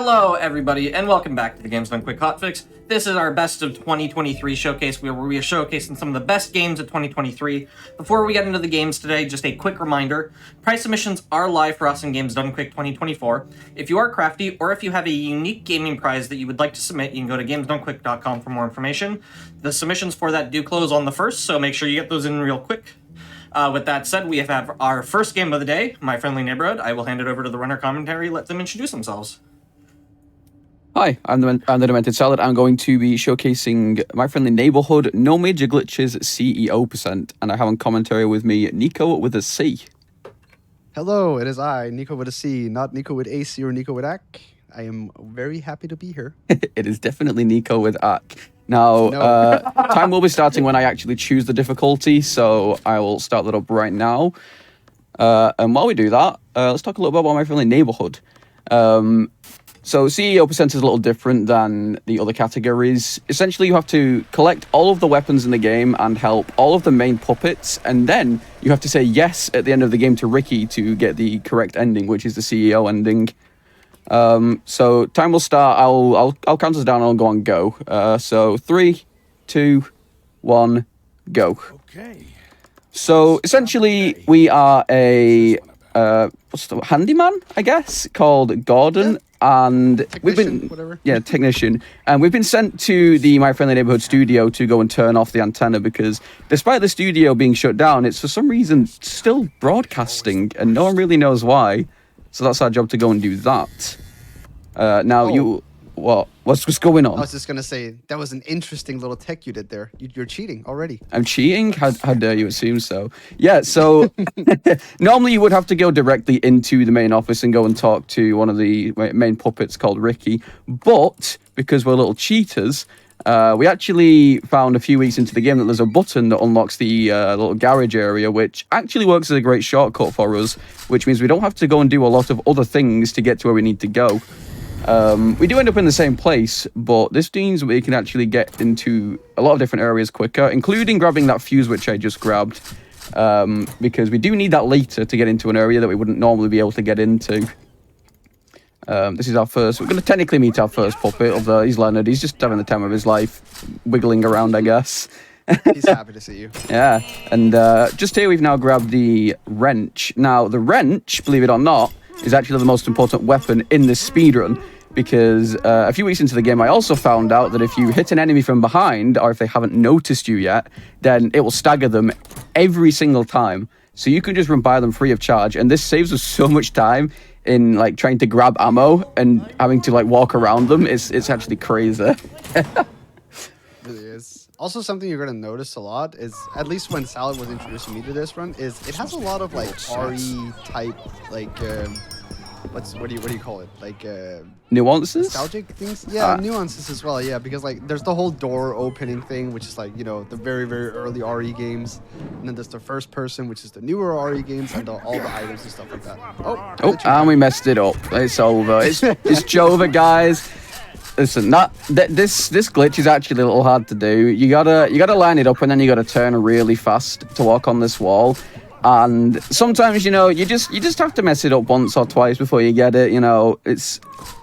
Hello, everybody, and welcome back to the GDQ Hotfix. This is our best of 2023 showcase, where we are showcasing some of the best games of 2023. Before we get into the games today, just a quick reminder, prize submissions are live for us in Games Done Quick 2024. If you are crafty, or if you have a unique gaming prize that you would like to submit, you can go to gamesdonequick.com for more information. The submissions for that do close on the 1st, so make sure you get those in real quick. With that said, we have our first game of the day, My Friendly Neighborhood. I will hand it over to the runner commentary, let them introduce themselves. Hi, I'm the Demented Salad. I'm going to be showcasing My Friendly Neighborhood, No Major Glitches, CEO %, and I have on commentary with me Nico with a C. Hello, it is I, Nico with a C, not Nico with AC or Nico with AC. I am very happy to be here. It is definitely Nico with AC. Now, time will be starting when I actually choose the difficulty, so I will start that up right now. And while we do that, let's talk a little bit about My Friendly Neighborhood. So CEO % is a little different than the other categories. Essentially, you have to collect all of the weapons in the game and help all of the main puppets, and then you have to say yes at the end of the game to Ricky to get the correct ending, which is the CEO ending. So time will start. I'll count us down and I'll go on go. So 3, 2, 1, go. Okay. So essentially, we are a handyman, I guess, called Gordon. Yeah. And technician, and we've been sent to the My Friendly Neighborhood studio to go and turn off the antenna because despite the studio being shut down, it's for some reason still broadcasting and no one really knows why. So that's our job to go and do that. What's going on? I was just going to say, that was an interesting little tech you did there. You're cheating already. I'm cheating? How dare you assume so? Yeah, so normally you would have to go directly into the main office and go and talk to one of the main puppets called Ricky. But because we're little cheaters, we actually found a few weeks into the game that there's a button that unlocks the little garage area, which actually works as a great shortcut for us, which means we don't have to go and do a lot of other things to get to where we need to go. We do end up in the same place, but this means we can actually get into a lot of different areas quicker, including grabbing that fuse which I just grabbed, because we do need that later to get into an area that we wouldn't normally be able to get into. This is our first. We're going to technically meet our first puppet, although he's Leonard. He's just having the time of his life, wiggling around, I guess. He's happy to see you. Yeah, and just here we've now grabbed the wrench. Now, the wrench, believe it or not, is actually the most important weapon in this speedrun, because a few weeks into the game I also found out that if you hit an enemy from behind, or if they haven't noticed you yet, then it will stagger them every single time. So you can just run by them free of charge, and this saves us so much time in like trying to grab ammo and having to like walk around them. It's actually crazy. It really is. Also, something you're going to notice a lot is, at least when Salad was introducing me to this run, is it has a lot of like RE type, like what do you call it? Like nuances? Nostalgic things? Yeah, nuances as well. Yeah, because like there's the whole door opening thing, which is like, you know, the very, very early RE games, and then there's the first person, which is the newer RE games, and all the items and stuff like that. And we messed it up. It's over. It's Jova, guys. Listen, this glitch is actually a little hard to do. You gotta line it up, and then you gotta turn really fast to walk on this wall. And sometimes, you know, you just have to mess it up once or twice before you get it. You know,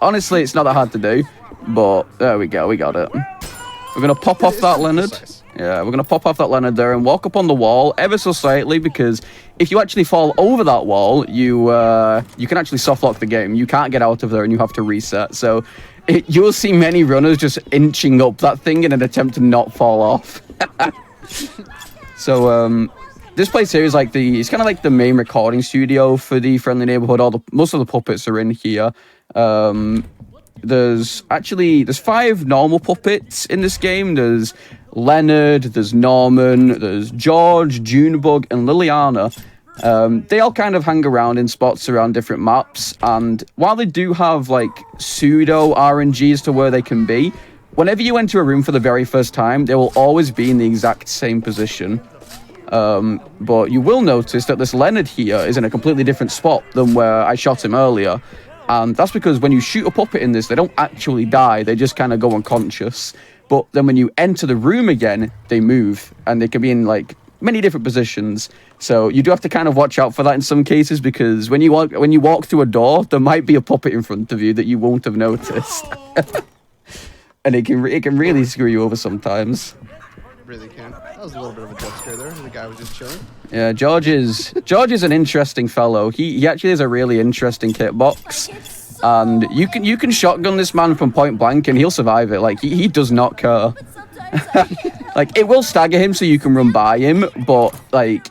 honestly it's not that hard to do. But there we go, we got it. We're gonna pop off that Leonard. Yeah, we're gonna pop off that Leonard there and walk up on the wall ever so slightly, because if you actually fall over that wall, you can actually softlock the game. You can't get out of there, and you have to reset. So you will see many runners just inching up that thing in an attempt to not fall off. So this place here is like it's kind of like the main recording studio for the Friendly Neighborhood. Most of the puppets are in here. There's 5 normal puppets in this game. There's Leonard, there's Norman, there's George, Junebug, and Liliana. They all kind of hang around in spots around different maps, and while they do have like pseudo RNG as to where they can be, whenever you enter a room for the very first time, they will always be in the exact same position. But you will notice that this Leonard here is in a completely different spot than where I shot him earlier. And that's because when you shoot a puppet in this, they don't actually die. They just kind of go unconscious. But then when you enter the room again, they move. And they can be in like many different positions. So you do have to kind of watch out for that in some cases, because when you walk through a door, there might be a puppet in front of you that you won't have noticed. And it can really screw you over sometimes. Really can. That was a little bit of a jump scare there. The guy was just chilling. Yeah, George is an interesting fellow. He actually has a really interesting kitbox, and you can shotgun this man from point blank and he'll survive it. Like he does not care. Like it will stagger him so you can run by him, but like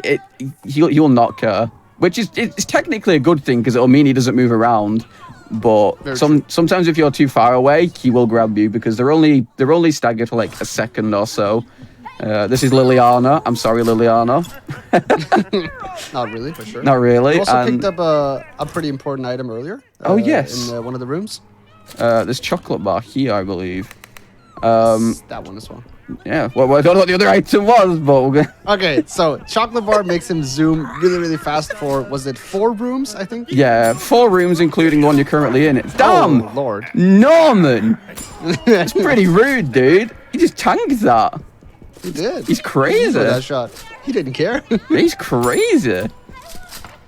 he'll not care, which is it's technically a good thing because it'll mean he doesn't move around. But sometimes if you're too far away, he will grab you because they're only staggered for like a second or so. This is Liliana. I'm sorry, Liliana. Not really, for sure. Not really. You also picked up a pretty important item earlier. Oh, yes. In one of the rooms. This chocolate bar here, I believe. That one as well. Yeah. Well, I don't know what the other item was, but okay, so chocolate bar makes him zoom really, really fast for, was it 4 rooms, I think? Yeah, 4 rooms, including the one you're currently in. Damn! Oh, Lord. Norman! That's pretty rude, dude. He just tanked that. He did. He's crazy. That shot. He didn't care. He's crazy.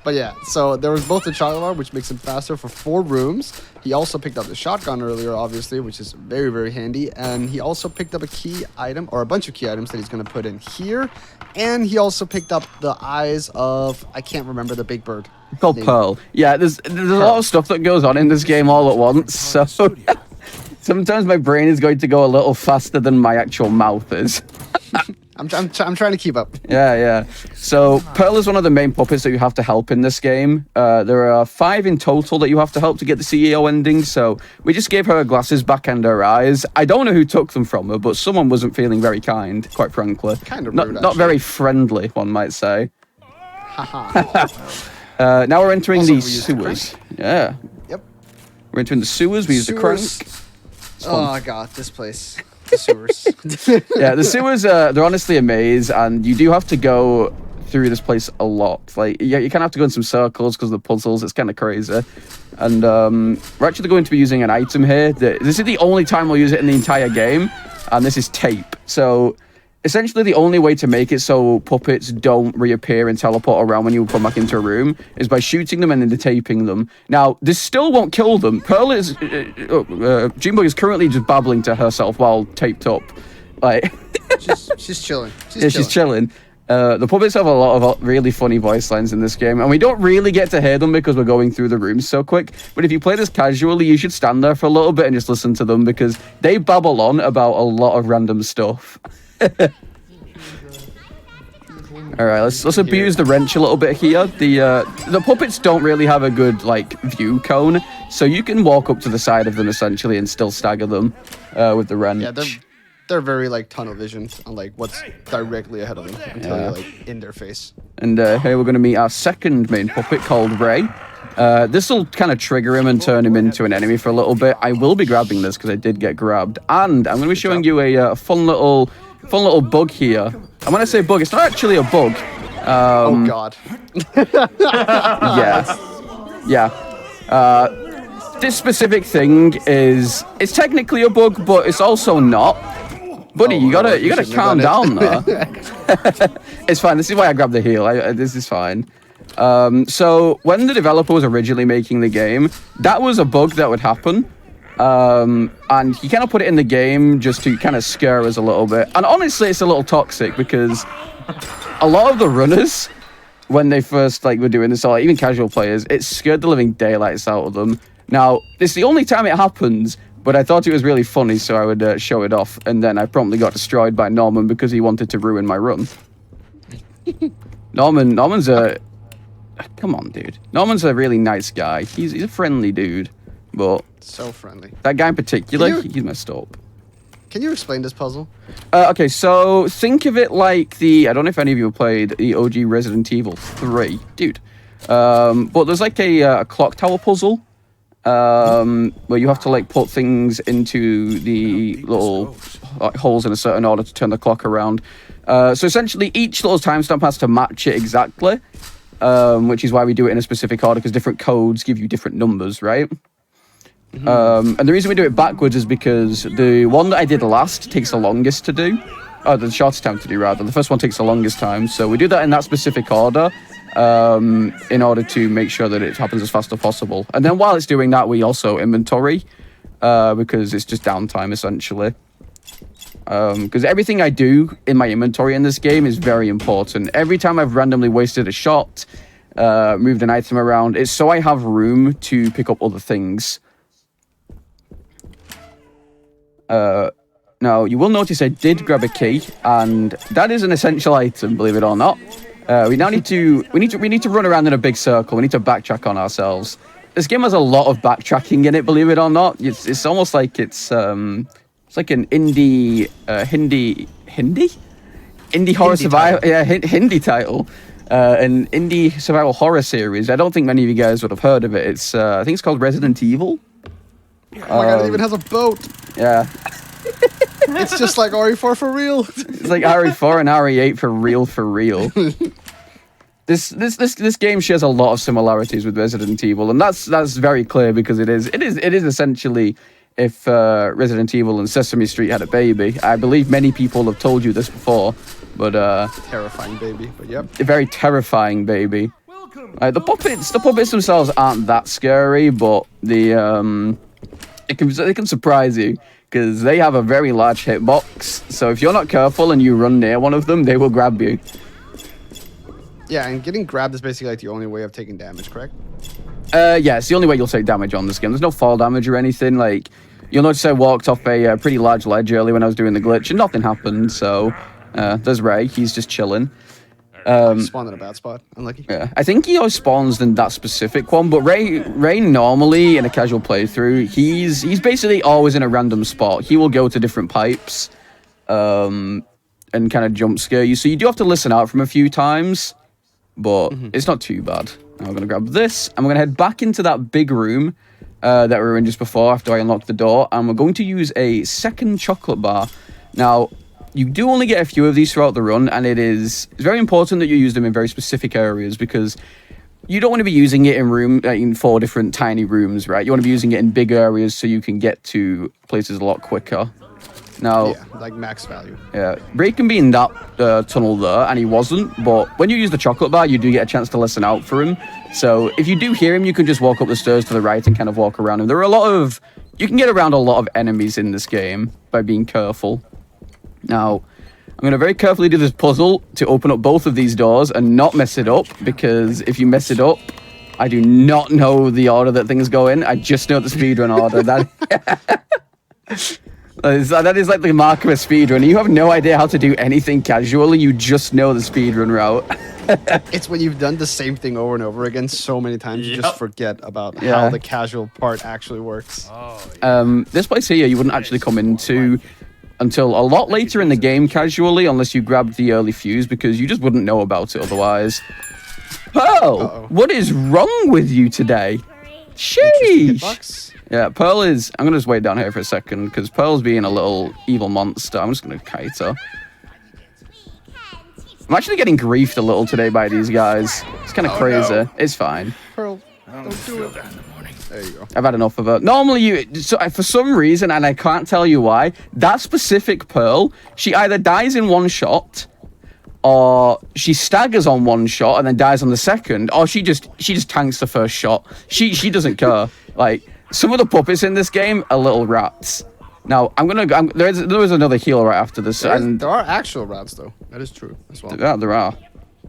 But yeah, so there was both the chocolate bar, which makes him faster for 4 rooms. He also picked up the shotgun earlier, obviously, which is very, very handy. And he also picked up a key item, or a bunch of key items that he's going to put in here. And he also picked up the eyes of, I can't remember the big bird. Called Pearl. Yeah, there's a lot of stuff that goes on in this game all at once. So sometimes my brain is going to go a little faster than my actual mouth is. I'm trying to keep up. Yeah. So Pearl is one of the main puppets that you have to help in this game. There are 5 in total that you have to help to get the CEO ending. So we just gave her glasses back and her eyes. I don't know who took them from her, but someone wasn't feeling very kind, quite frankly. Kind of rude, not very friendly, one might say. Now we're entering Also, the sewers. Yeah. Yep. We're entering the sewers. We use the crank. Oh god, this place. The sewers. Yeah, the sewers, they're honestly a maze, and you do have to go through this place a lot. Like, you kind of have to go in some circles because of the puzzles. It's kind of crazy. And we're actually going to be using an item here. This is the only time we'll use it in the entire game, and this is tape. So essentially the only way to make it so puppets don't reappear and teleport around when you come back into a room is by shooting them and then taping them. Now, this still won't kill them. Pearl is... Junebug is currently just babbling to herself while taped up. Like... she's chilling. She's chilling. The puppets have a lot of really funny voice lines in this game, and we don't really get to hear them because we're going through the rooms so quick. But if you play this casually, you should stand there for a little bit and just listen to them because they babble on about a lot of random stuff. All right, let's abuse the wrench a little bit here. The puppets don't really have a good like view cone, so you can walk up to the side of them essentially and still stagger them with the wrench. Yeah, they're very like tunnel vision on like what's directly ahead of them until you're like in their face. And here we're going to meet our second main puppet called Ray. This will kind of trigger him and turn him into an enemy for a little bit. I will be grabbing this because I did get grabbed, and I'm going to be showing you a fun little bug here. And when I say bug, it's not actually a bug. Oh god. Yeah. This specific thing it's technically a bug, but it's also not. Buddy, you gotta calm down there. It's fine. This is why I grabbed the heel. This is fine. So when the developer was originally making the game, that was a bug that would happen. And he kind of put it in the game just to kind of scare us a little bit. And honestly, it's a little toxic because a lot of the runners, when they first were doing this, or like, even casual players, it scared the living daylights out of them. Now, it's the only time it happens, but I thought it was really funny, so I would show it off. And then I promptly got destroyed by Norman because he wanted to ruin my run. Norman's a... Come on, dude. Norman's a really nice guy. He's a friendly dude, but... So friendly. That guy in particular, he's messed up. Can you explain this puzzle? Okay, so think of it like I don't know if any of you have played the OG Resident Evil 3. Dude. But there's like a clock tower puzzle. Where you have to put things into the little holes in a certain order to turn the clock around. So essentially each little timestamp has to match it exactly. Which is why we do it in a specific order, because different codes give you different numbers, right? And the reason we do it backwards is because the one that I did last takes the longest to do. the shortest time to do rather. The first one takes the longest time, so we do that in that specific order in order to make sure that it happens as fast as possible. And then while it's doing that, we also inventory because it's just downtime essentially. Because everything I do in my inventory in this game is very important. Every time I've randomly wasted a shot, moved an item around, it's so I have room to pick up other things. Now, you will notice I did grab a key, and that is an essential item, believe it or not. We now need to run around in a big circle. We need to backtrack on ourselves. This game has a lot of backtracking in it, believe it or not. It's almost like it's like an indie horror survival, Hindi title, an indie survival horror series. I don't think many of you guys would have heard of it. It's I think it's called Resident Evil. Oh my god, it even has a boat. Yeah. It's just like RE4 for real. It's like RE4 and RE8 for real. This game shares a lot of similarities with Resident Evil, and that's very clear because it is essentially if Resident Evil and Sesame Street had a baby. I believe many people have told you this before, but terrifying baby, but yep. A very terrifying baby. The puppets themselves aren't that scary, but they can surprise you because they have a very large hitbox. So if you're not careful and you run near one of them, they will grab you. Yeah, and getting grabbed is basically like the only way of taking damage, correct? Yeah, it's the only way you'll take damage on this game. There's no fall damage or anything. Like, you'll notice I walked off a pretty large ledge early when I was doing the glitch, and nothing happened. So there's Ray. He's just chilling. Spawned in a bad spot. Unlucky. Yeah, I think he always spawns in that specific one. But Ray normally in a casual playthrough, he's basically always in a random spot. He will go to different pipes, and kind of jump scare you. So you do have to listen out from a few times. But it's not too bad. Now we're going to grab this, and we're going to head back into that big room that we were in just before after I unlocked the door, and we're going to use a second chocolate bar. Now, you do only get a few of these throughout the run, and it's very important that you use them in very specific areas, because you don't want to be using it in 4 different tiny rooms, right? You want to be using it in big areas so you can get to places a lot quicker. Now, yeah, like max value. Yeah, Ray can be in that tunnel there, and he wasn't. But when you use the chocolate bar, you do get a chance to listen out for him. So if you do hear him, you can just walk up the stairs to the right and kind of walk around him. You can get around a lot of enemies in this game by being careful. Now, I'm going to very carefully do this puzzle to open up both of these doors and not mess it up, because if you mess it up, I do not know the order that things go in. I just know the speedrun order. That is like the mark of a speedrun. You have no idea how to do anything casually. You just know the speedrun route. It's when you've done the same thing over and over again so many times, you just forget about how the casual part actually works. This place here, you wouldn't actually come into until a lot later in the game casually, unless you grabbed the early fuse, because you just wouldn't know about it otherwise. Pearl, what is wrong with you today? Sheesh. Yeah, Pearl is... I'm going to just wait down here for a second, because Pearl's being a little evil monster. I'm just going to kite her. I'm actually getting griefed a little today by these guys. It's kind of crazy. No. It's fine. Pearl, don't do it. There you go. I've had enough of her. Normally, for some reason, and I can't tell you why, that specific Pearl, she either dies in one shot, or she staggers on one shot and then dies on the second, or she just tanks the first shot. She doesn't care. Like... Some of the puppets in this game are little rats. Now, there is another heal right after this. There are actual rats, though. That is true as well. Yeah, there are.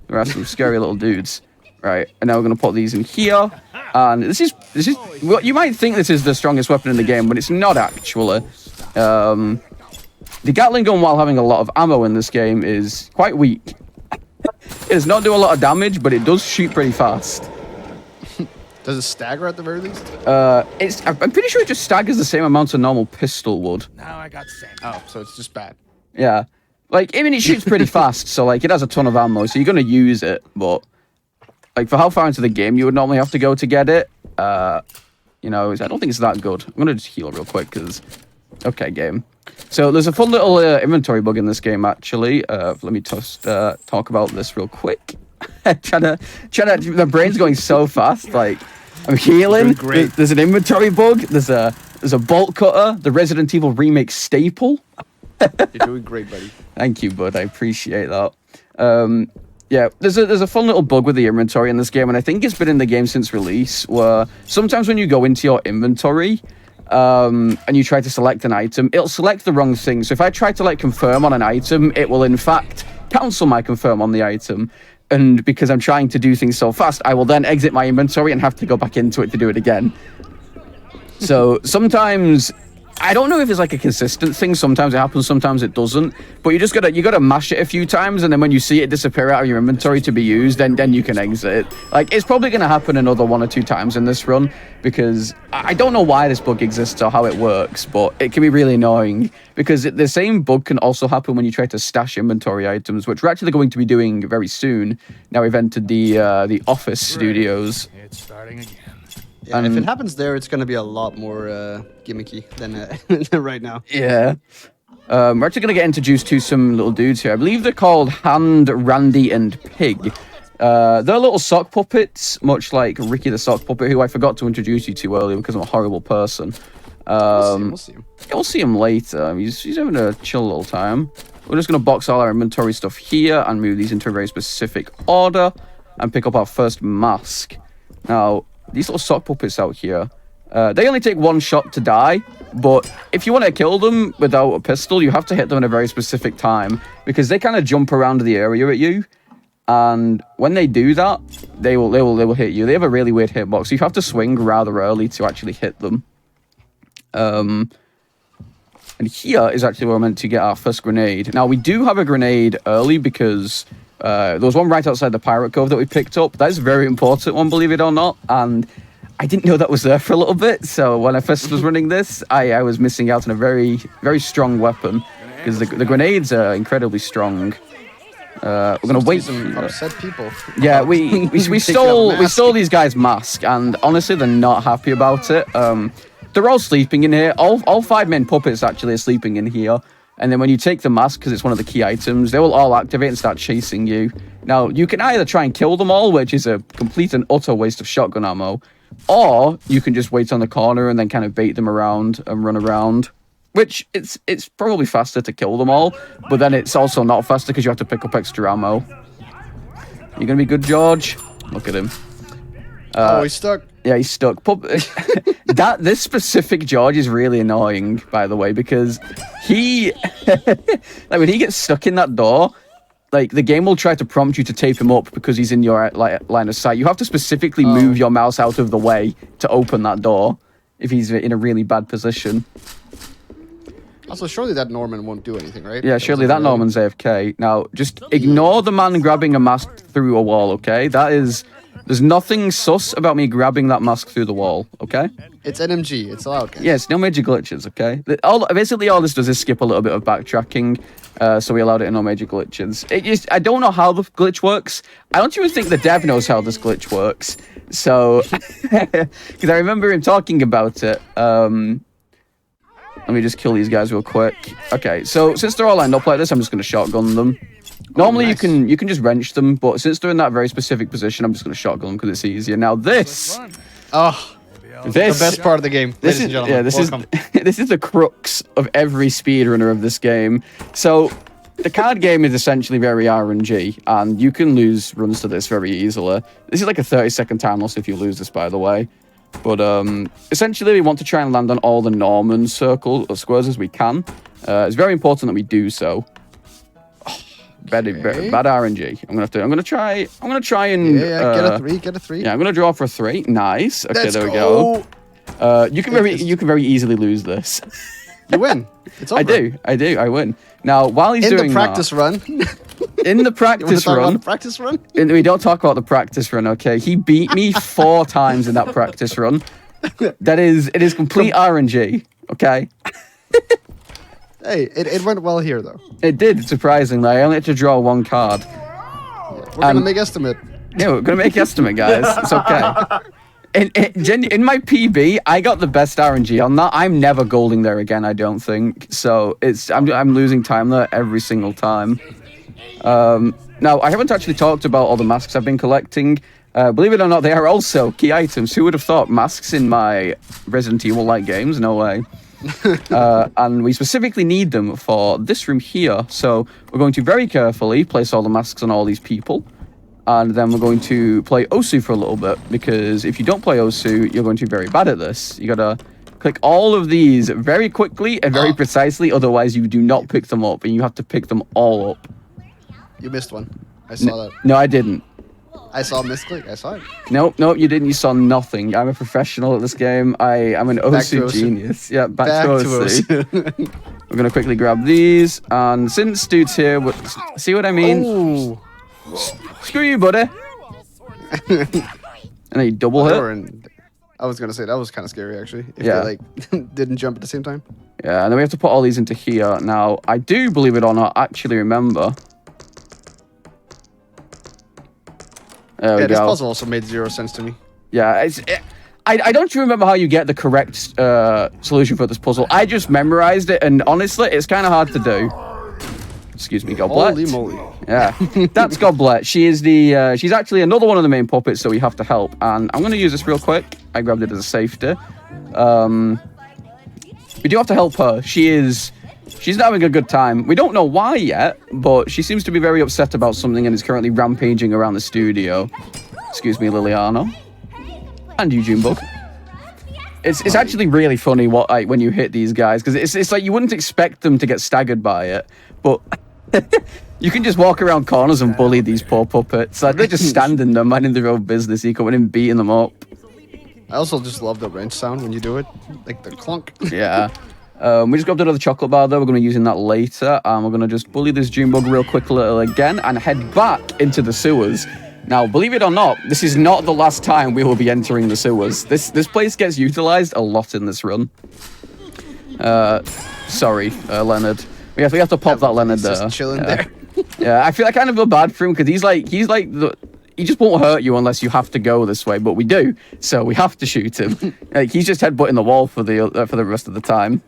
There are some scary little dudes. Right, and now we're going to put these in here. And this is well, you might think this is the strongest weapon in the game, but it's not actually. The Gatling gun, while having a lot of ammo in this game, is quite weak. It does not do a lot of damage, but it does shoot pretty fast. Does it stagger at the very least? I'm pretty sure it just staggers the same amount a normal pistol would. Now I got sand. Oh, so it's just bad. Yeah. Like, I mean, it shoots pretty fast, so, like, it has a ton of ammo, so you're going to use it, but, like, for how far into the game you would normally have to go to get it, you know, I don't think it's that good. I'm going to just heal real quick, because... Okay, game. So, there's a fun little inventory bug in this game, actually. Let me just talk about this real quick. The brain's going so fast, like... I'm healing. There's an inventory bug. There's a bolt cutter. The Resident Evil remake staple. You're doing great, buddy. Thank you, bud. I appreciate that. Yeah, there's a fun little bug with the inventory in this game, and I think it's been in the game since release, where sometimes when you go into your inventory, and you try to select an item, it'll select the wrong thing. So if I try to like confirm on an item, it will in fact cancel my confirm on the item. And because I'm trying to do things so fast, I will then exit my inventory and have to go back into it to do it again. So sometimes, I don't know if it's like a consistent thing. Sometimes it happens, sometimes it doesn't. But you gotta mash it a few times, and then when you see it disappear out of your inventory to be used, then you can exit it. Like, it's probably gonna happen another 1 or 2 times in this run, because I don't know why this bug exists or how it works, but it can be really annoying, because the same bug can also happen when you try to stash inventory items, which we're actually going to be doing very soon. Now we've entered the office studios. It's starting again. Yeah, if it happens there, it's going to be a lot more gimmicky than right now. Yeah. We're actually going to get introduced to some little dudes here. I believe they're called Hand, Randy, and Pig. They're little sock puppets, much like Ricky the sock puppet, who I forgot to introduce you to earlier because I'm a horrible person. We'll see him. Yeah, we'll see him later. He's having a chill little time. We're just going to box all our inventory stuff here and move these into a very specific order and pick up our first mask. Now, these little sock puppets out here, they only take 1 shot to die, but if you want to kill them without a pistol, you have to hit them in a very specific time, because they kind of jump around the area at you, and when they do that, they will hit you. They have a really weird hitbox, so you have to swing rather early to actually hit them. And here is actually where we're meant to get our first grenade. Now, we do have a grenade early because there was one right outside the pirate cove that we picked up. That is a very important one, believe it or not. And I didn't know that was there for a little bit. So when I first was running this, I was missing out on a very, very strong weapon, because the grenades are incredibly strong. We're gonna wait. Some upset people. Yeah, we stole these guys' mask, and honestly, they're not happy about it. They're all sleeping in here. All 5 main puppets actually are sleeping in here. And then when you take the mask, because it's one of the key items, they will all activate and start chasing you. Now, you can either try and kill them all, which is a complete and utter waste of shotgun ammo, or you can just wait on the corner and then kind of bait them around and run around, which it's probably faster to kill them all, but then it's also not faster because you have to pick up extra ammo. You gonna be good, George? Look at him. Oh, he's stuck. Yeah, he's stuck. This specific George is really annoying, by the way, because he, like, when he gets stuck in that door, like, the game will try to prompt you to tape him up because he's in your line of sight. You have to specifically move your mouse out of the way to open that door if he's in a really bad position. Also, surely that Norman won't do anything, right? Yeah, surely that Norman's AFK. Now, just ignore the man grabbing a mask through a wall, okay? There's nothing sus about me grabbing that mask through the wall, okay? It's NMG. It's allowed, guys. Yes, no major glitches, okay? Basically, all this does is skip a little bit of backtracking, so we allowed it in no major glitches. I don't know how the glitch works. I don't even think the dev knows how this glitch works. So, because I remember him talking about it. Let me just kill these guys real quick. Okay, so since they're all lined up like this, I'm just going to shotgun them. Normally, nice. you can just wrench them, but since they're in that very specific position, I'm just going to shotgun them because it's easier. Now this, the best part of the game, ladies and gentlemen. Yeah, this is the crux of every speedrunner of this game. So the card game is essentially very RNG, and you can lose runs to this very easily. This is like a 30-second time loss if you lose this, by the way. But essentially, we want to try and land on all the Norman squares as we can. It's very important that we do so. Bad RNG. I'm gonna try and get a 3. Yeah, I'm gonna draw for a 3. Nice. Okay, Let's there we go. You can very easily lose this. You win. It's over. I do. I win. Now, while he's doing the practice run. In the practice run. The practice run. We don't talk about the practice run, okay? He beat me 4 times in that practice run. It is complete RNG, okay? Hey, it went well here, though. It did, surprisingly. I only had to draw 1 card. Yeah, we're going to make estimate. Yeah, we're going to make estimate, guys. It's okay. In my PB, I got the best RNG on that. I'm never golding there again, I don't think. So I'm losing time there every single time. Now, I haven't actually talked about all the masks I've been collecting. Believe it or not, they are also key items. Who would have thought masks in my Resident Evil-like games? No way. And we specifically need them for this room here. So we're going to very carefully place all the masks on all these people. And then we're going to play Osu for a little bit, because if you don't play Osu, you're going to be very bad at this. You gotta click all of these very quickly and very precisely, otherwise you do not pick them up, and you have to pick them all up. You missed one. I saw that. No, I didn't. I saw a misclick. I saw it. Nope, you didn't. You saw nothing. I'm a professional at this game. I'm an Osu genius. Yeah, back to Osu. We're gonna quickly grab these, and since dude's here, see what I mean? Ooh. Screw you, buddy. And then you double hit. I was gonna say that was kind of scary actually. If Yeah. they like didn't jump at the same time. Yeah, and then we have to put all these into here. Now, I do, believe it or not, actually remember. There we go. This puzzle also made 0 sense to me. Yeah, I don't remember how you get the correct solution for this puzzle. I just memorized it, and honestly, it's kind of hard to do. Excuse me, Goblet. Holy moly. Yeah, that's Goblet. She is she's actually another one of the main puppets, so we have to help. And I'm going to use this real quick. I grabbed it as a safety. We do have to help her. She's not having a good time. We don't know why yet, but she seems to be very upset about something and is currently rampaging around the studio. Excuse me, Liliano. And you, Junebug. It's actually really funny when you hit these guys, because it's like you wouldn't expect them to get staggered by it, but you can just walk around corners and bully these poor puppets. Like, they're just standing there, minding their own business. You come in and beating them up. I also just love the wrench sound when you do it, like the clunk. Yeah. We just grabbed another chocolate bar though. We're going to be using that later, and we're going to just bully this Junebug real quick little again and head back into the sewers. Now, believe it or not, this is not the last time we will be entering the sewers. This place gets utilized a lot in this run. Sorry, Leonard. We have to pop that Leonard there. Just chilling there. Yeah, I kind of feel bad for him, because he just won't hurt you unless you have to go this way, but we do, so we have to shoot him. Like, he's just headbutting the wall for the rest of the time.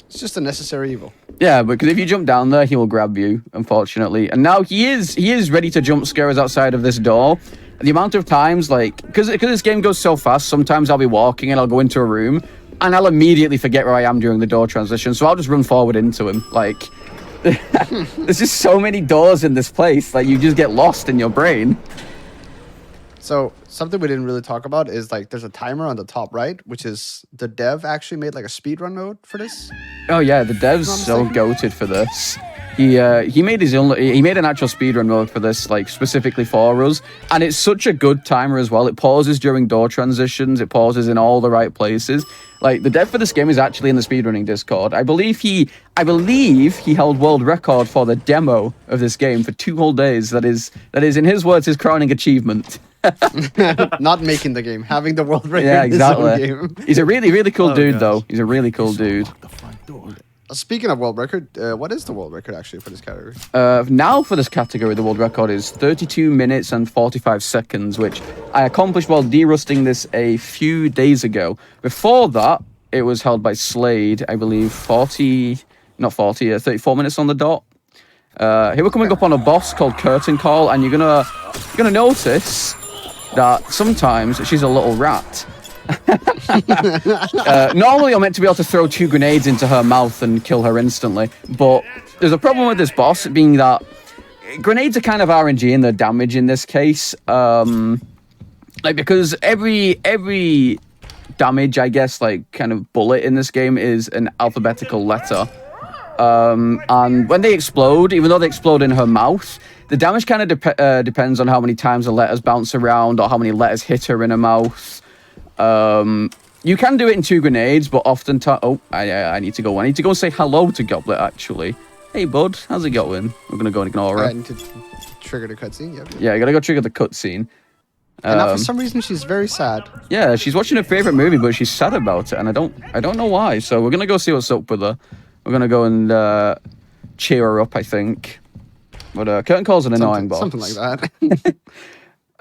It's just a necessary evil. Yeah, because if you jump down there, he will grab you, unfortunately. And now he is ready to jump scare us outside of this door. The amount of times, like, because this game goes so fast, sometimes I'll be walking and I'll go into a room and I'll immediately forget where I am during the door transition, so I'll just run forward into him. Like, there's just so many doors in this place, like, you just get lost in your brain. So something we didn't really talk about is, like, there's a timer on the top right, which is the dev actually made like a speedrun mode for this. Oh yeah, the dev's so goated for this. He made an actual speedrun mode for this, like, specifically for us, and it's such a good timer as well. It pauses during door transitions, it pauses in all the right places. Like, the dev for this game is actually in the speedrunning Discord. I believe he held world record for the demo of this game for 2 whole days. That is in his words his crowning achievement. Not making the game, having the world record. Yeah, exactly. In his own game. He's a really cool dude, though. He's a really cool dude. Speaking of world record, what is the world record actually for this category? Now for this category, the world record is 32 minutes and 45 seconds, which I accomplished while derusting this a few days ago. Before that, it was held by Slade, I believe, 34 minutes on the dot. Here we're coming up on a boss called Curtain Call, and you're gonna notice that sometimes she's a little rat. Normally I'm meant to be able to throw 2 grenades into her mouth and kill her instantly, but there's a problem with this boss, being that grenades are kind of RNG in their damage in this case. Like, because every damage, I guess, like, kind of bullet in this game is an alphabetical letter. And when they explode, even though they explode in her mouth, the damage kind of depends on how many times the letters bounce around or how many letters hit her in her mouth. You can do it in 2 grenades, but often... I need to go. I need to go and say hello to Goblet, actually. Hey, bud. How's it going? We're going to go and ignore her. I need to trigger the cutscene, yep. Yeah, you got to go trigger the cutscene. And now for some reason, she's very sad. Yeah, she's watching her favorite movie, but she's sad about it, and I don't know why. So we're going to go see what's up with her. We're going to go and cheer her up, I think. But Curtain Call's an annoying boss. Something like that.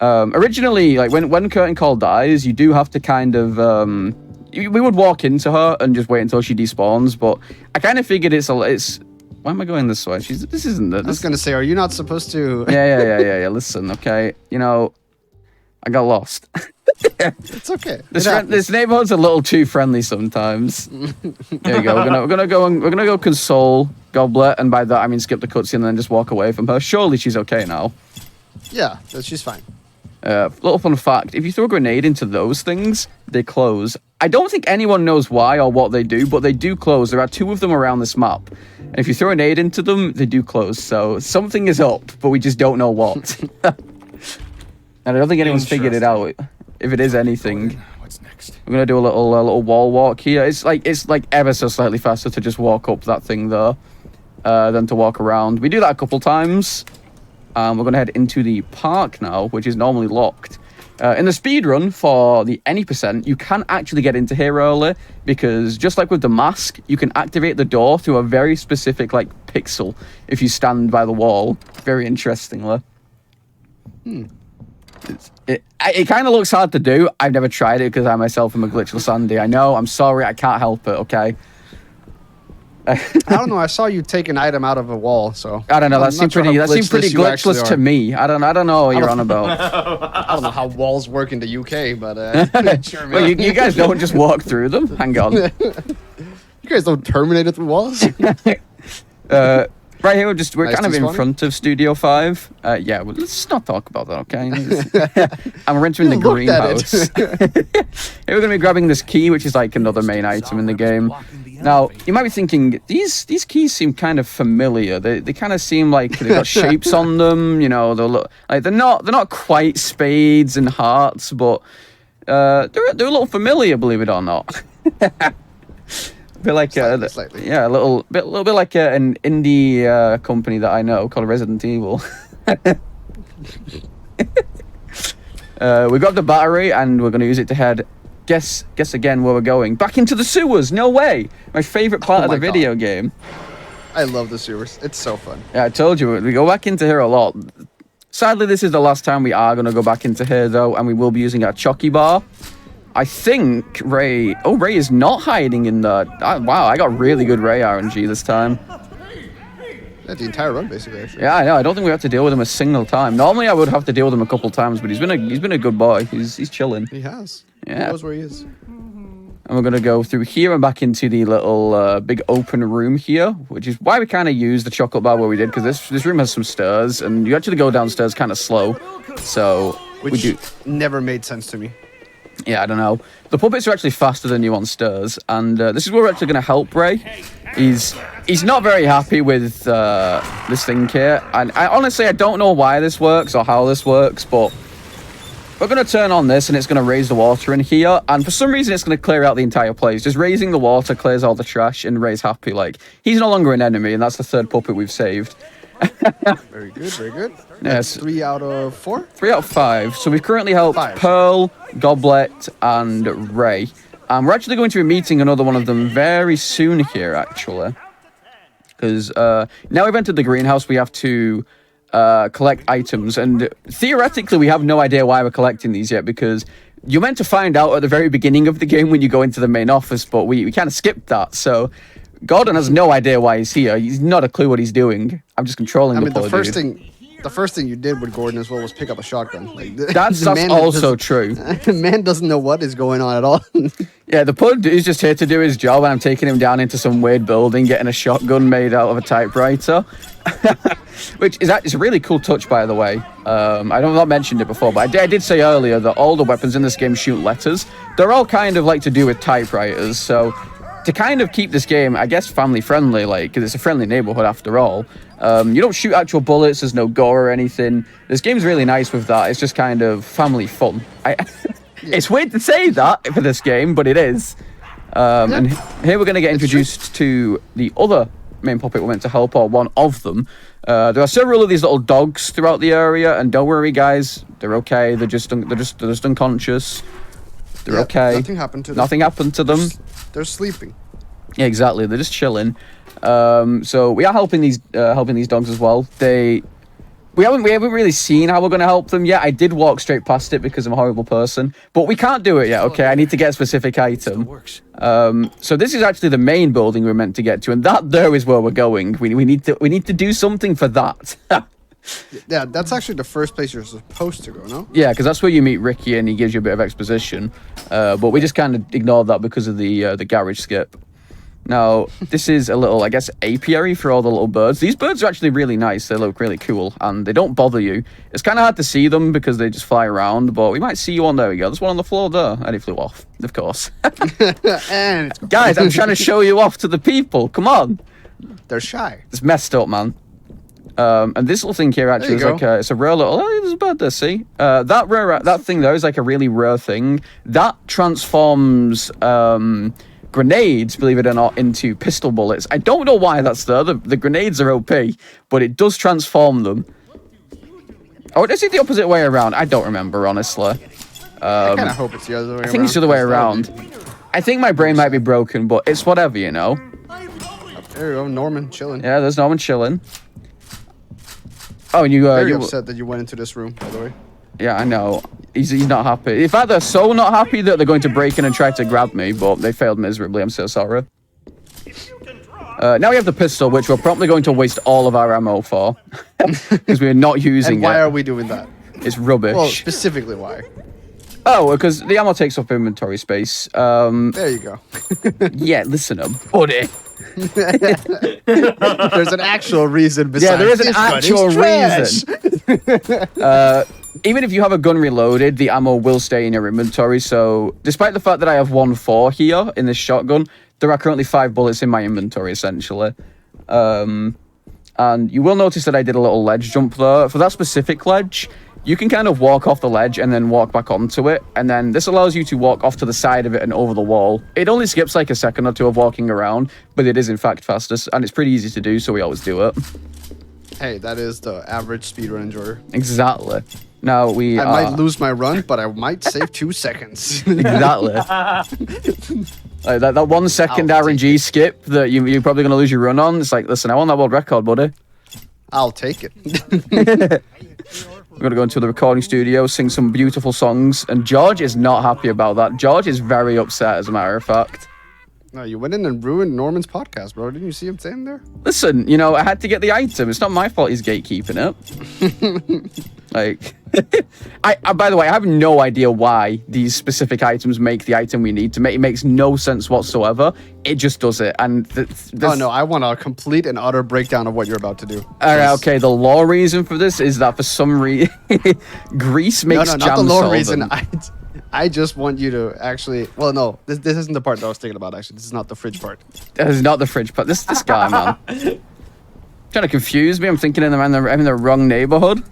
Originally, like, when Curtain Call dies, you do have to kind of... we would walk into her and just wait until she despawns, but I kind of figured it's... Why am I going this way? This isn't... I was going to say, are you not supposed to... Yeah. Listen, okay? You know, I got lost. It's okay. This neighborhood's a little too friendly sometimes. There you go. We're gonna go console Goblet, and by that I mean skip the cutscene and then just walk away from her. Surely she's okay now. Yeah, she's fine. Little fun fact: if you throw a grenade into those things, they close. I don't think anyone knows why or what they do, but they do close. There are 2 of them around this map, and if you throw a grenade into them, they do close. So something is up, but we just don't know what. And I don't think anyone's figured it out. If it is anything, What's next? we're gonna do a little wall walk here. It's like ever so slightly faster to just walk up that thing there, than to walk around. We do that a couple times. We're gonna head into the park now, which is normally locked. In the speedrun for the any percent, you can actually get into here early because just like with the mask, you can activate the door through a very specific pixel if you stand by the wall. Very interestingly. It kind of looks hard to do. I've never tried it because I myself am a glitchless Sandy. I know. I'm sorry. I can't help it. Okay. I don't know. I saw you take an item out of a wall, so I don't know. That seemed pretty glitchless to are. me. I don't know what you're on about. I don't know how walls work in the UK, but sure, Well, you guys don't just walk through them. Hang on. You guys don't terminate it through walls. Right here, we're Nice kind of to in spawn front of Studio 5. Yeah, well, let's not talk about that, okay? And we're entering the You looked at greenhouse. Here we're going to be grabbing this key, which is like another main item in the game. Now, you might be thinking, these keys seem kind of familiar. They kind of seem like they've got shapes on them, you know, they're not quite spades and hearts, but they're a little familiar, believe it or not. A bit like Slightly. yeah, a little bit like an indie company that I know called Resident Evil. We got the battery and we're going to use it to head. Guess again where we're going. Back into the sewers. No way. My favorite part of the video game. I love the sewers. It's so fun. Yeah, I told you we go back into here a lot. Sadly, this is the last time we are going to go back into here though, and we will be using our Chocky bar. I think Ray... Oh, Ray is not hiding in there. Wow, I got really good Ray RNG this time. Yeah, the entire run, basically. Actually. Yeah, I know. I don't think we have to deal with him a single time. Normally, I would have to deal with him a couple times, but he's been a good boy. He's chilling. He has. Yeah. He knows where he is. And we're going to go through here and back into the little big open room here, which is why we kind of used the chocolate bar where we did, because this room has some stairs, and you actually go downstairs kind of slow. So, Which never made sense to me. Yeah, I don't know. The puppets are actually faster than you on stairs, and this is where we're actually going to help Ray. He's not very happy with this thing here, and honestly, I don't know why this works or how this works, but we're going to turn on this, and it's going to raise the water in here, and for some reason, it's going to clear out the entire place. Just raising the water clears all the trash, and Ray's happy. Like, he's no longer an enemy, and that's the 3rd puppet we've saved. Very good, very good. Yes. 3 out of 4? 3 out of 5. So we've currently helped 5. Pearl, Goblet, and Ray. And we're actually going to be meeting another one of them very soon here, actually. Because now we've entered the greenhouse, we have to collect items. And theoretically, we have no idea why we're collecting these yet, because you're meant to find out at the very beginning of the game when you go into the main office, but we kind of skipped that. So Gordon has no idea why he's here. He's not a clue what he's doing. I'm just controlling the poor dude. The first thing you did with Gordon as well was pick up a shotgun. Like, That's also true. The man doesn't know what is going on at all. Yeah, the poor dude is just here to do his job, and I'm taking him down into some weird building, getting a shotgun made out of a typewriter. Which is a really cool touch, by the way. I don't not mentioned it before, but I did say earlier that all the weapons in this game shoot letters. They're all kind of like to do with typewriters, so to kind of keep this game, I guess, family-friendly, like, because it's a friendly neighborhood after all. You don't shoot actual bullets, there's no gore or anything. This game's really nice with that. It's just kind of family fun. It's weird to say that for this game, but it is. And here we're going to get introduced to the other main puppet we're meant to help, or one of them. There are several of these little dogs throughout the area, and don't worry, guys, they're okay. They're just unconscious. They're okay. Nothing happened to them. Nothing happened to them. They're sleeping. Yeah, exactly. They're just chilling. So we are helping these dogs as well. We haven't really seen how we're going to help them yet. I did walk straight past it because I'm a horrible person, but we can't do it yet. Okay, I need to get a specific item. So this is actually the main building we're meant to get to, and that there is where we're going. We need to do something for that. Yeah, that's actually the first place you're supposed to go, no? Yeah, because that's where you meet Ricky and he gives you a bit of exposition. But we just kind of ignored that because of the garage skip. Now, this is a little, I guess, apiary for all the little birds. These birds are actually really nice. They look really cool, and they don't bother you. It's kind of hard to see them because they just fly around, but we might see you on. There we go. There's one on the floor there, and it flew off, of course. And it's Guys, I'm trying to show you off to the people. Come on. They're shy. It's messed up, man. And this little thing here actually is like it's a rare little. Oh, there's a bird there. See, that thing there is like a really rare thing that transforms grenades, believe it or not, into pistol bullets. I don't know why that's there. The grenades are OP, but it does transform them. Or is it the opposite way around? I don't remember, honestly. I kind of hope it's the other way around. I think it's the other way around. I think my brain might be broken, but it's whatever, you know. There you go, Norman chilling. Yeah, there's Norman chilling. Oh, and you Very you upset that you went into this room, by the way. Yeah, I know. He's not happy. In fact, they're so not happy that they're going to break in and try to grab me, but they failed miserably. I'm so sorry. Now we have the pistol, which we're probably going to waste all of our ammo for. Because we're not using And why are we doing that? It's rubbish. Well, specifically why? Oh, because the ammo takes up inventory space. There you go. Yeah, listen up, buddy. There's an actual reason besides Yeah, there is an this gun actual is trash. reason. Even if you have a gun reloaded, the ammo will stay in your inventory. So, despite the fact that I have 1.4 here in this shotgun, there are currently 5 bullets in my inventory, essentially. And you will notice that I did a little ledge jump there. For that specific ledge, you can kind of walk off the ledge and then walk back onto it. And then this allows you to walk off to the side of it and over the wall. It only skips like a second or two of walking around, but it is in fact fastest. And it's pretty easy to do, so we always do it. Hey, that is the average speedrun enjoyer. Exactly. Now we I might lose my run, but I might save 2 seconds. Exactly. Like that 1 second RNG skip that you're probably going to lose your run on. It's like, listen, I want that world record, buddy. I'll take it. We're going to go into the recording studio, sing some beautiful songs, and George is not happy about that. George is very upset, as a matter of fact. No, you went in and ruined Norman's podcast, bro. Didn't you see him saying there? Listen, you know, I had to get the item. It's not my fault he's gatekeeping it. Like, by the way, I have no idea why these specific items make the item we need to make. It makes no sense whatsoever. It just does it. And oh, no, I want a complete and utter breakdown of what you're about to do. All right, okay, the law reason for this is that for some reason, grease makes jam not the law solvent. reason. I just want you to actually... Well, no, this isn't the part that I was thinking about, actually. This is not the fridge part. This is not the fridge part. This guy, man. Trying to confuse me. I'm thinking I'm in the wrong neighborhood.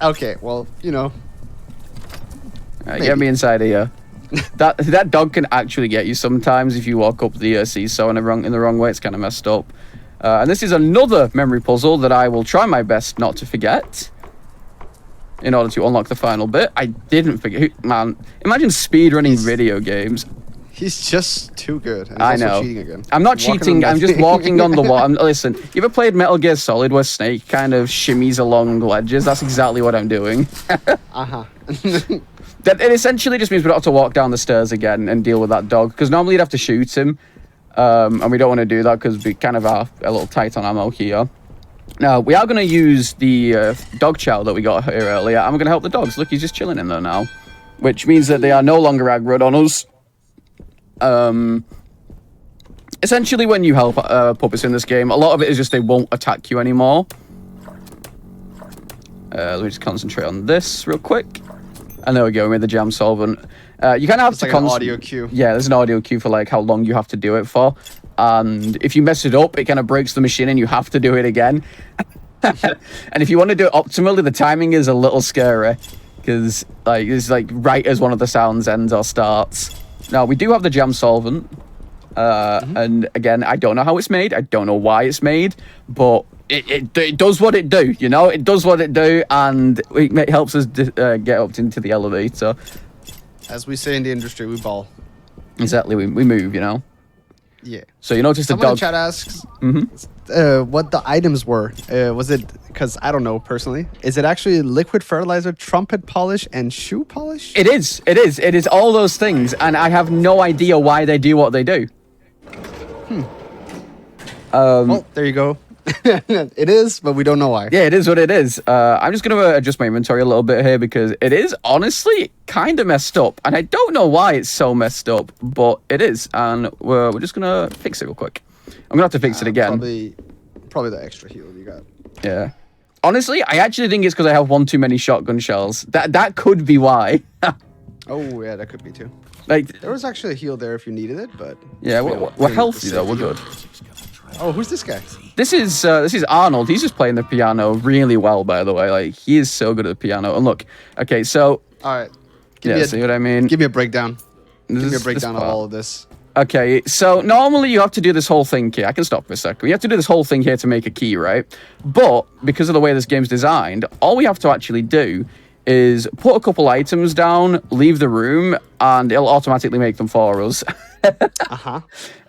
Okay, well, you know. Get me inside of here. That dog can actually get you sometimes if you walk up the seesaw in the wrong way. It's kind of messed up. And this is another memory puzzle that I will try my best not to forget in order to unlock the final bit. I didn't forget. Man, imagine speedrunning video games. He's just too good. And he's I also know. cheating again. I'm not cheating. I'm just walking on the wall. Listen, you ever played Metal Gear Solid where Snake kind of shimmies along ledges? That's exactly what I'm doing. Uh-huh. It essentially just means we don't have to walk down the stairs again and deal with that dog. Because normally you'd have to shoot him. And we don't want to do that because we kind of are a little tight on ammo here. Now, we are going to use the dog chow that we got here earlier. And we're going to help the dogs. Look, he's just chilling in there now. Which means that they are no longer aggroed on us. Essentially, when you help puppets in this game, a lot of it is just they won't attack you anymore. Let me just concentrate on this real quick. And there we go, we made the jam solvent. You kind of have It's to like an audio cue. Yeah, there's an audio cue for like how long you have to do it for. And if you mess it up, it kind of breaks the machine and you have to do it again. And if you want to do it optimally, the timing is a little scary. Because like it's like right as one of the sounds ends or starts. Now, we do have the jam solvent. And again, I don't know how it's made. I don't know why it's made. But it does what it do, you know? It does what it do. And it helps us get up into the elevator. As we say in the industry, we ball. Exactly, we move, you know? Yeah. So you notice the Someone dog... in chat asks what the items were. Was it... Because I don't know, personally. Is it actually liquid fertilizer, trumpet polish, and shoe polish? It is. It is. It is all those things. And I have no idea why they do what they do. Well, there you go. It is, but we don't know why. Yeah, it is what it is. I'm just going to adjust my inventory a little bit here because it is honestly kind of messed up. And I don't know why it's so messed up, but it is. And we're just going to fix it real quick. I'm going to have to fix it again. Probably the extra heal you got. Yeah. Honestly, I actually think it's because I have one too many shotgun shells. That could be why. Oh, yeah, that could be too. Like, there was actually a heal there if you needed it, but... Yeah, we're healthy though, we're good. Oh, who's this guy? This is Arnold. He's just playing the piano really well, by the way. Like, he is so good at the piano. And look, okay, so... All right. See what I mean? Give me a breakdown. Give me a breakdown of all of this. Okay, so normally you have to do this whole thing here. I can stop for a second. You have to do this whole thing here to make a key, right? But because of the way this game's designed, all we have to actually do is put a couple items down, leave the room, and it'll automatically make them for us.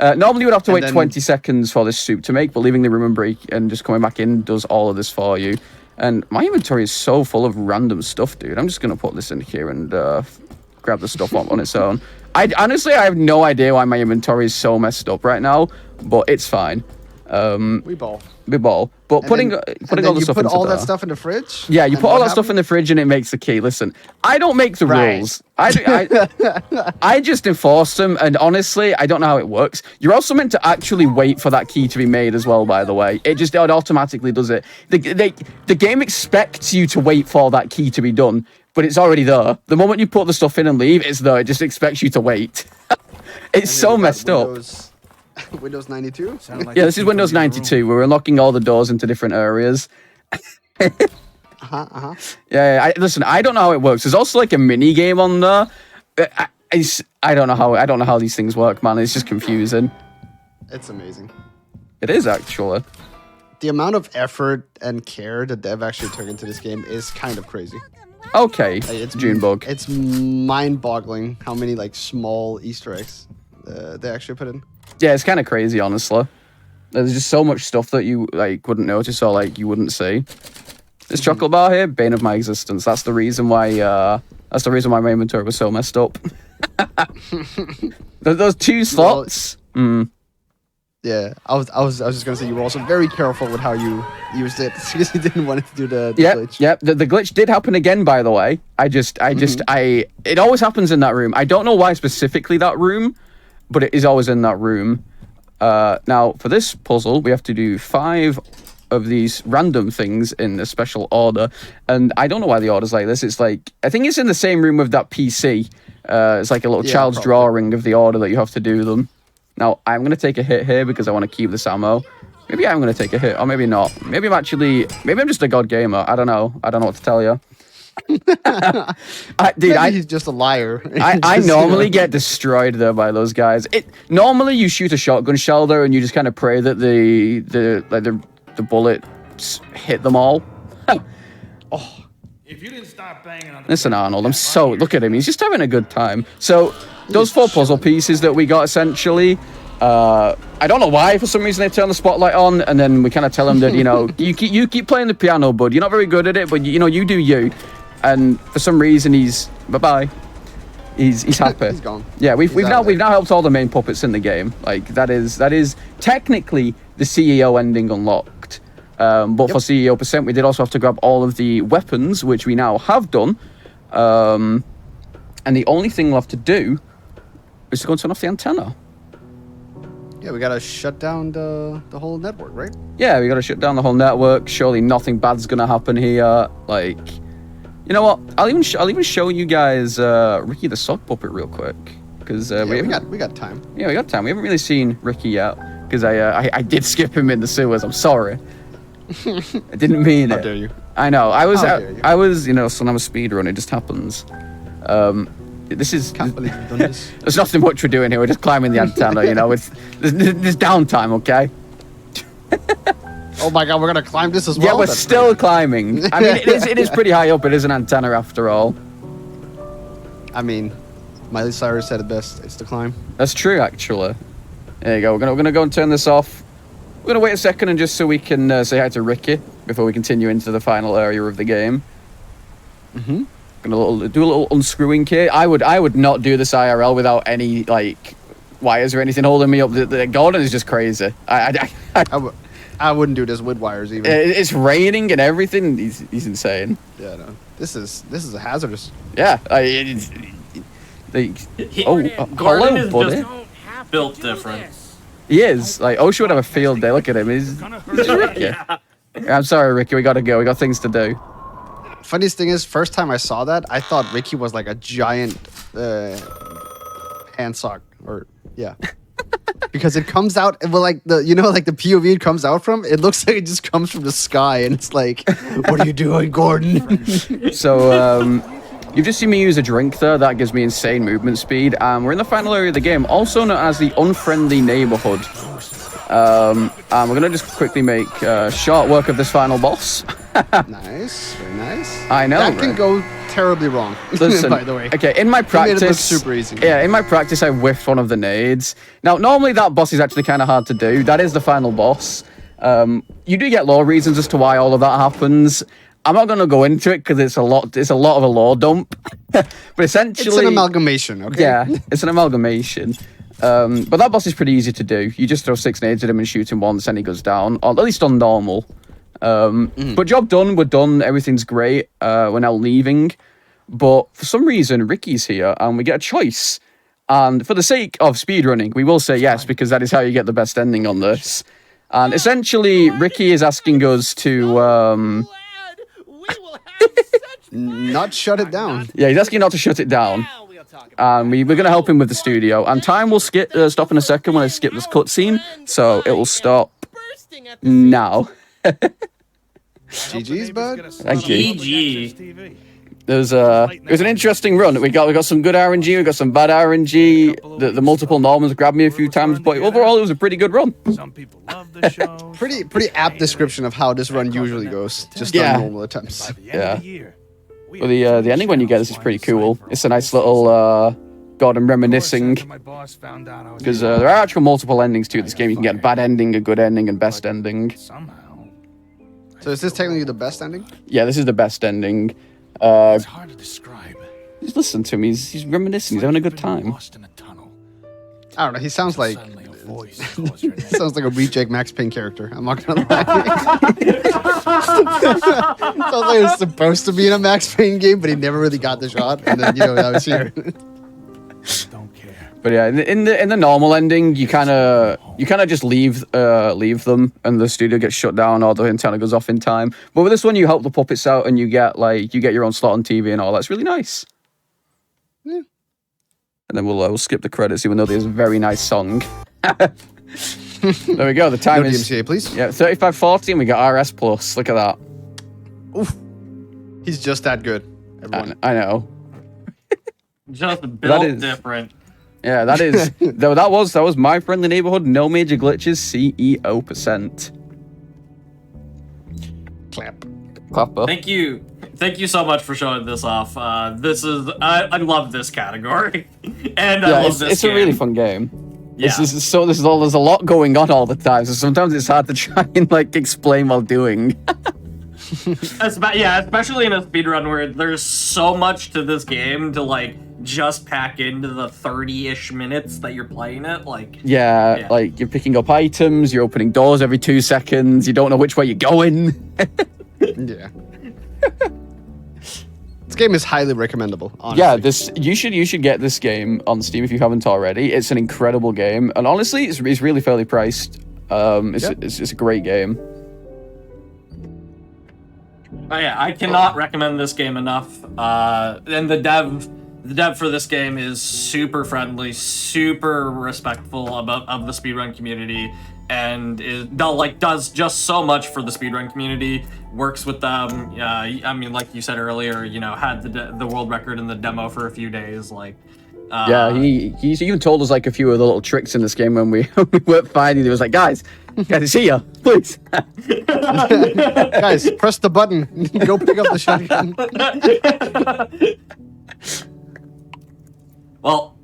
Normally you would have to wait 20 seconds for this soup to make, but leaving the room and break and just coming back in does all of this for you. And my inventory is so full of random stuff, dude. I'm just going to put this in here and grab the stuff on its own. Honestly, I have no idea why my inventory is so messed up right now, but it's fine. We ball. But putting all the stuff into all that stuff in the fridge? Yeah, you put all that stuff in the fridge and it makes the key. Listen, I don't make the rules. I just enforce them, and honestly, I don't know how it works. You're also meant to actually wait for that key to be made as well, by the way. It automatically does it. The game expects you to wait for that key to be done, but it's already there. The moment you put the stuff in and leave, it's there. It just expects you to wait. It's so messed up. Windows 92? Yeah, this is Windows 92. We're unlocking all the doors into different areas. Yeah, listen, I don't know how it works. There's also like a mini game on there. I don't know how these things work, man. It's just confusing. It's amazing. It is actually. The amount of effort and care the dev actually took into this game is kind of crazy. Okay, it's Junebug. It's mind-boggling how many like small Easter eggs they actually put in. Yeah, it's kind of crazy, honestly. There's just so much stuff that you like wouldn't notice or like you wouldn't see. This chocolate bar here, bane of my existence. That's the reason why. That's the reason why my inventory was so messed up. Those two slots. Yeah, I was just gonna say you were also very careful with how you used it because you didn't want it to do the glitch. Yep. The glitch did happen again, by the way. It always happens in that room. I don't know why specifically that room, but it is always in that room. Now, for this puzzle, we have to do 5 of these random things in a special order. And I don't know why the order's like this. It's like, I think it's in the same room with that PC. It's like a little child's drawing of the order that you have to do them. Now, I'm going to take a hit here because I want to keep this ammo. Maybe I'm going to take a hit, or maybe not. Maybe I'm just a god gamer. I don't know. I don't know what to tell you. He's just a liar. I normally get destroyed though by those guys. Normally you shoot a shotgun shell there and you just kind of pray that the bullets hit them all. Oh. If you didn't stop banging on the Listen, Arnold, look at him. He's just having a good time. So those 4 puzzle pieces that we got essentially. I don't know why. For some reason, they turn the spotlight on, and then we kind of tell him that you keep playing the piano, bud. You're not very good at it, but you do you. And for some reason, he's bye-bye. He's happy. He's gone. Yeah, we've now helped all the main puppets in the game. Like that is technically the CEO ending unlocked. But for CEO percent, we did also have to grab all of the weapons, which we now have done. And the only thing we'll have to do is to go and turn off the antenna. Yeah, we gotta shut down the whole network, right? Yeah, we gotta shut down the whole network. Surely nothing bad's gonna happen here. Like, you know what? I'll even show you guys Ricky the sock puppet real quick because we got time. Yeah, we got time. We haven't really seen Ricky yet because I did skip him in the sewers. I'm sorry. I didn't mean it. How dare you? I know. I was son, I'm a speedrun. It just happens. This is. Can't believe you've done this. There's nothing much we're doing here. We're just climbing the antenna. There's downtime. Okay. Oh my god, we're gonna climb this as well. Yeah, we're still climbing. I mean, it is pretty high up. It is an antenna after all. I mean, Miley Cyrus said it best. It's the climb. That's true, actually. There you go. We're gonna go and turn this off. We're gonna wait a second and just so we can say hi to Ricky before we continue into the final area of the game. Gonna do a little unscrewing here. I would not do this IRL without any like wires or anything holding me up. The Gordon is just crazy. I wouldn't do this with wires even. It's raining and everything. He's insane. Yeah, no. This is a hazardous. Yeah. Gordon hello, is buddy. just built different. He is. Like, Osha would have a field day. Look at him. He's Ricky. Yeah. I'm sorry, Ricky. We gotta go. We got things to do. Funniest thing is, first time I saw that, I thought Ricky was like a giant hand sock, or yeah, because it comes out. Well, like the POV it comes out from. It looks like it just comes from the sky, and it's like, what are you doing, Gordon? So, you've just seen me use a drink there. That gives me insane movement speed. We're in the final area of the game, also known as the Unfriendly Neighborhood. And we're going to just quickly make short work of this final boss. Nice, very nice. I know, that can right? go terribly wrong. Listen, by the way. okay, in my practice, made it look super easy. Yeah, in my practice, I whiffed one of the nades. Now, normally that boss is actually kind of hard to do. That is the final boss. You do get lore reasons as to why all of that happens. I'm not going to go into it because it's a lot of a lore dump. But essentially, It's an amalgamation, okay? Yeah, it's an amalgamation. But that boss is pretty easy to do. You just throw 6 nades at him and shoot him once, and he goes down. Or at least on normal. But job done. We're done. Everything's great. We're now leaving. But for some reason, Ricky's here, and we get a choice. And for the sake of speedrunning, we will say yes, because that is how you get the best ending on this. And essentially, Ricky is asking us to... Not shut it down. Yeah, he's asking not to shut it down. And we're going to help him with the studio. And time will stop in a second when I skip this cutscene. So it will stop now. GG's, bud. Thank you. GG. It was an interesting run. We got some good RNG, we got some bad RNG. The multiple Normans grabbed me a few times, but overall it was a pretty good run. Some people love the show. Pretty apt description of how this run usually goes. Just Yeah. on normal attempts. Yeah. Well, the ending when you get this is pretty cool. It's a nice little Gordon reminiscing, because there are actual multiple endings to this game. You can get a bad ending, a good ending, and best ending. Somehow. So is this technically the best ending? Yeah, this is the best ending. It's hard to describe. Just listen to him. He's reminiscing. He's having a good time. Lost in a tunnel. I don't know. He sounds like Suddenly a voice calls your name. sounds like a reject Max Payne character. I'm not gonna lie. Sounds like he was supposed to be in a Max Payne game, but he never really got the shot. And then now he's here. Don't care. But yeah, in the normal ending, you kind of just leave them, and the studio gets shut down, or the antenna goes off in time. But with this one, you help the puppets out, and you get your own slot on TV and all. That's really nice. Yeah. And then we'll skip the credits, even though there's a very nice song. There we go. The time No is DMCA, please. yeah 35:40, and we got RS plus. Look at that. Oof. He's just that good. Everyone. I know. Just built is- different. Yeah, that is. that was my friendly neighborhood. No major glitches. CEO %. Clap. Clapper. Thank you so much for showing this off. This is I love this category, and I Yeah, love this. it's a really fun game. Yeah. There's a lot going on all the time, so sometimes it's hard to try and explain while doing. Especially in a speedrun where there's so much to this game to just pack into the 30-ish minutes that you're playing it. Yeah, you're picking up items, you're opening doors every 2 seconds, you don't know which way you're going. Yeah. This game is highly recommendable. Honestly. Yeah, you should get this game on Steam if you haven't already. It's an incredible game, and honestly, it's really fairly priced. It's a great game. Oh yeah, I cannot recommend this game enough. And the dev for this game is super friendly, super respectful of the speedrun community, and does just so much for the speedrun community. Works with them. I mean, like you said earlier, had the world record in the demo for a few days. Yeah, he's even told us a few of the little tricks in this game when we weren't finding. He was like, guys, see ya, please. Guys, press the button. Go pick up the shotgun. Well,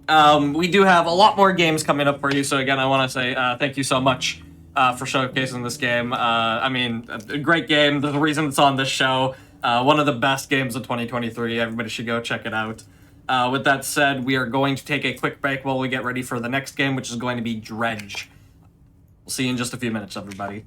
we do have a lot more games coming up for you. So again, I want to say thank you so much for showcasing this game. I mean, a great game. There's a reason it's on this show. One of the best games of 2023. Everybody should go check it out. With that said, we are going to take a quick break while we get ready for the next game, which is going to be Dredge. We'll see you in just a few minutes, everybody.